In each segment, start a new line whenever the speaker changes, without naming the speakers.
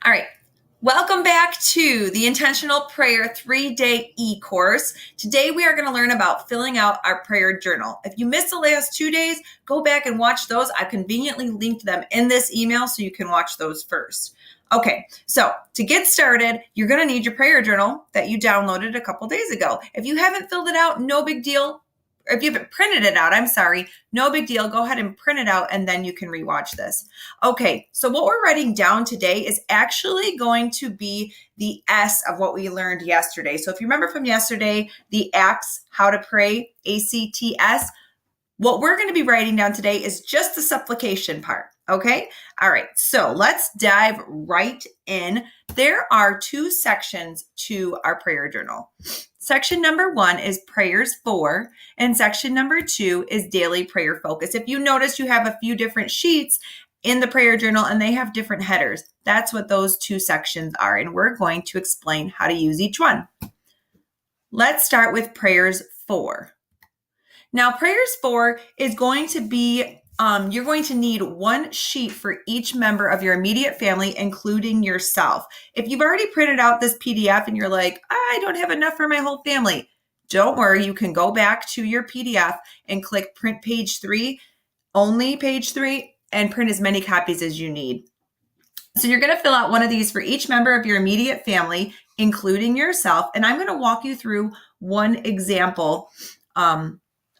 All right. Welcome back to the Intentional Prayer 3-Day eCourse. Today we are going to learn about filling out our prayer journal. If you missed the last 2 days, go back and watch those. I conveniently linked them in this email so you can watch those first. Okay, so to get started, you're going to need your prayer journal that you downloaded a couple days ago. If you haven't filled it out, no big deal. Or if you haven't printed it out, no big deal. Go ahead and print it out and then you can rewatch this. Okay, so what we're writing down today is actually going to be the S of what we learned yesterday. So if you remember from yesterday, the ACTS, how to pray, ACTS, what we're going to be writing down today is just the supplication part. Okay. All right. So let's dive right in. There are 2 sections to our prayer journal. Section number 1 is prayers for, and section number 2 is daily prayer focus. If you notice, you have a few different sheets in the prayer journal and they have different headers. That's what those 2 sections are. And we're going to explain how to use each one. Let's start with prayers for. Now, prayers for is going to be, you're going to need 1 sheet for each member of your immediate family, including yourself. If you've already printed out this PDF and you're like, I don't have enough for my whole family, don't worry. You can go back to your PDF and click print page 3, only page 3, and print as many copies as you need. So you're going to fill out one of these for each member of your immediate family, including yourself. And I'm going to walk you through one example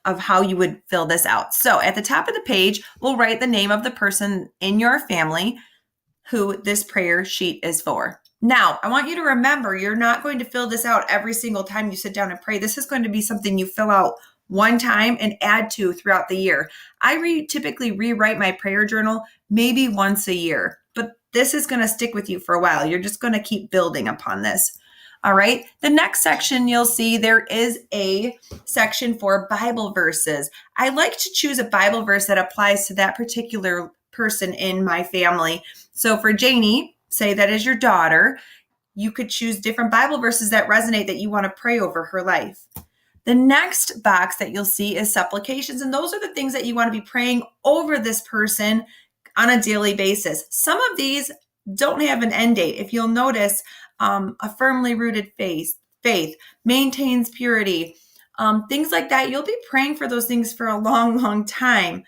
of how you would fill this out. So at the top of the page, we'll write the name of the person in your family who this prayer sheet is for. Now, I want you to remember, you're not going to fill this out every single time you sit down and pray. This is going to be something you fill out one time and add to throughout the year. I typically rewrite my prayer journal maybe once a year, but this is going to stick with you for a while. You're just going to keep building upon this. All right. The next section you'll see there is a section for Bible verses. I like to choose a Bible verse that applies to that particular person in my family. So for Janie, say that is your daughter, you could choose different Bible verses that resonate that you want to pray over her life. The next box that you'll see is supplications. And those are the things that you want to be praying over this person on a daily basis. Some of these don't have an end date. If you'll notice, a firmly rooted faith maintains purity, things like that. You'll be praying for those things for a long, long time.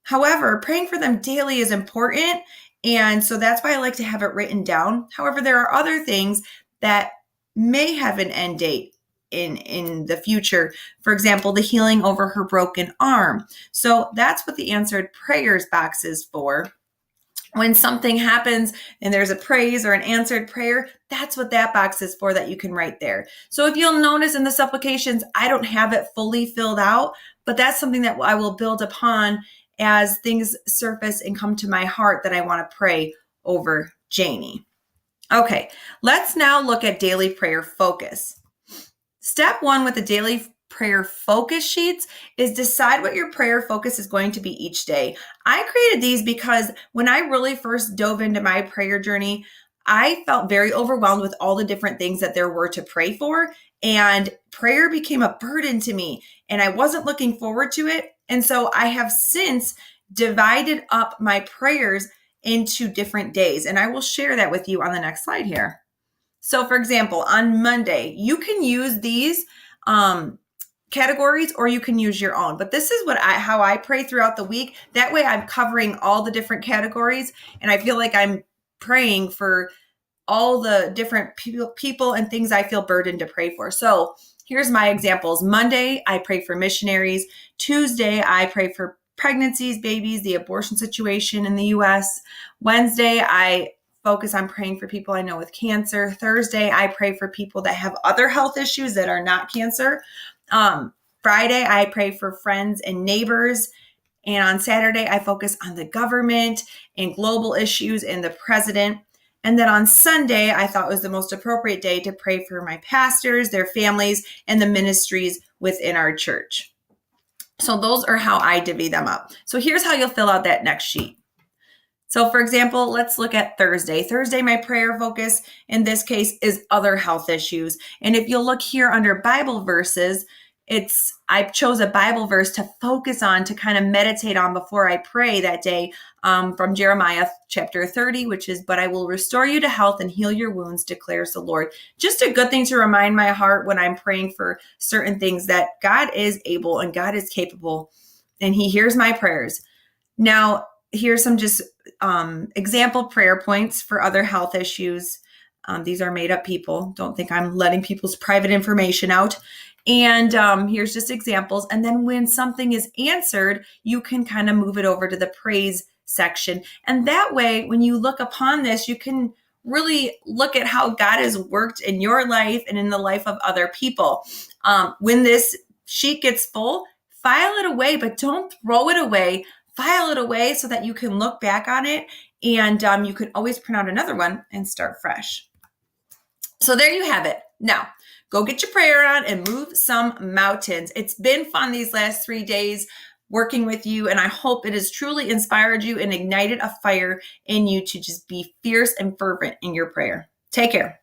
However, praying for them daily is important. And so that's why I like to have it written down. However, there are other things that may have an end date in the future. For example, the healing over her broken arm. So that's what the answered prayers box is for. When something happens and there's a praise or an answered prayer, that's what that box is for that you can write there. So if you'll notice in the supplications, I don't have it fully filled out, but that's something that I will build upon as things surface and come to my heart that I want to pray over Janie. Okay, let's now look at daily prayer focus. Step 1 with the daily prayer focus sheets is decide what your prayer focus is going to be each day. I created these because when I really first dove into my prayer journey, I felt very overwhelmed with all the different things that there were to pray for, and prayer became a burden to me and I wasn't looking forward to it. And so I have since divided up my prayers into different days, and I will share that with you on the next slide here. So for example, on Monday, you can use these categories or you can use your own, but this is how I pray throughout the week. That way I'm covering all the different categories and I feel like I'm praying for all the different people and things I feel burdened to pray for. So here's my examples. Monday, I pray for missionaries. Tuesday, I pray for pregnancies, babies, the abortion situation in the US. Wednesday, I focus on praying for people I know with cancer. Thursday, I pray for people that have other health issues that are not cancer. Friday, I pray for friends and neighbors. And on Saturday, I focus on the government and global issues and the president. And then on Sunday, I thought was the most appropriate day to pray for my pastors, their families, and the ministries within our church. So those are how I divvy them up. So here's how you'll fill out that next sheet. So for example, let's look at Thursday. Thursday, my prayer focus in this case is other health issues. And if you'll look here under Bible verses, I chose a Bible verse to focus on, to kind of meditate on before I pray that day, from Jeremiah chapter 30, which is, "But I will restore you to health and heal your wounds, declares the Lord." Just a good thing to remind my heart when I'm praying for certain things, that God is able and God is capable and he hears my prayers. Now, here's some just example prayer points for other health issues. These are made up people. Don't think I'm letting people's private information out. And here's just examples. And then when something is answered, you can kind of move it over to the praise section. And that way, when you look upon this, you can really look at how God has worked in your life and in the life of other people. When this sheet gets full, file it away, but don't throw it away. File it away so that you can look back on it, and you can always print out another one and start fresh. So there you have it. Now, go get your prayer on and move some mountains. It's been fun these last 3 days working with you, and I hope it has truly inspired you and ignited a fire in you to just be fierce and fervent in your prayer. Take care.